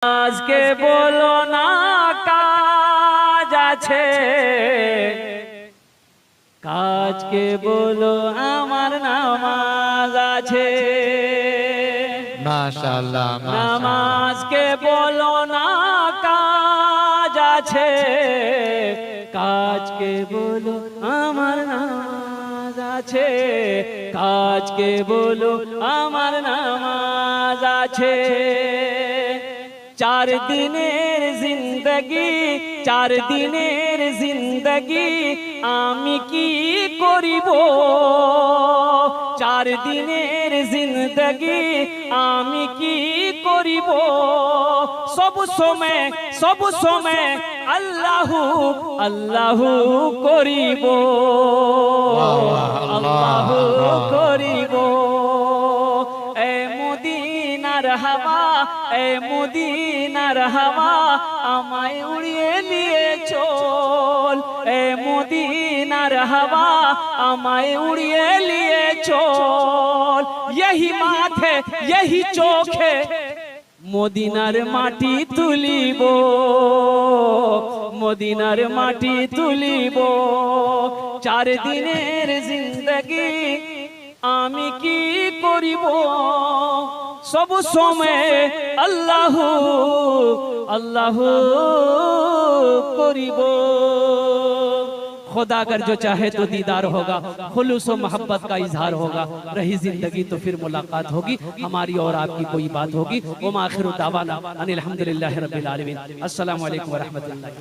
আজকে বলো না কাজ আছে, কাজকে বলো আমার নামাজ আছে। মাশাআল্লাহ নামাজকে বলো না কাজ আছে, কাজকে বলো আমার নামাজ আছে, কাজকে বলো আমার নামাজ আছে। চার দিনের জিন্দগি, চার দিনের জিন্দগি আমি কি করিব, চার দিনের জিন্দগি আমি কি করিব। সব সময় আল্লাহু আল্লাহু করিব, আল্লাহু করিব। এ মদিনার হাওয়া, এ মদিনার হাওয়া আমায় উড়িয়ে নিয়ে চল, এ মদিনার হাওয়া আমায় উড়িয়ে নিয়ে চল। यही মাথে यही চোখে মদিনার মাটি তুলিব, মদিনার মাটি তুলিব। চার দিনের জিন্দগি আমি কি করিব, সব সময় আল্লাহু আল্লাহু করিব। खुदा अगर जो चाहे तो दीदार होगा, खुलूस व मोहब्बत का इजहार होगा। रही जिंदगी तो फिर मुलाकात होगी, हमारी और आपकी कोई बात होगी। वो आखिर दावाना अनिल हम्दुलिल्लाहि रब्बिल आलमीन। अस्सलामु अलैकुम व रहमतुल्लाहि।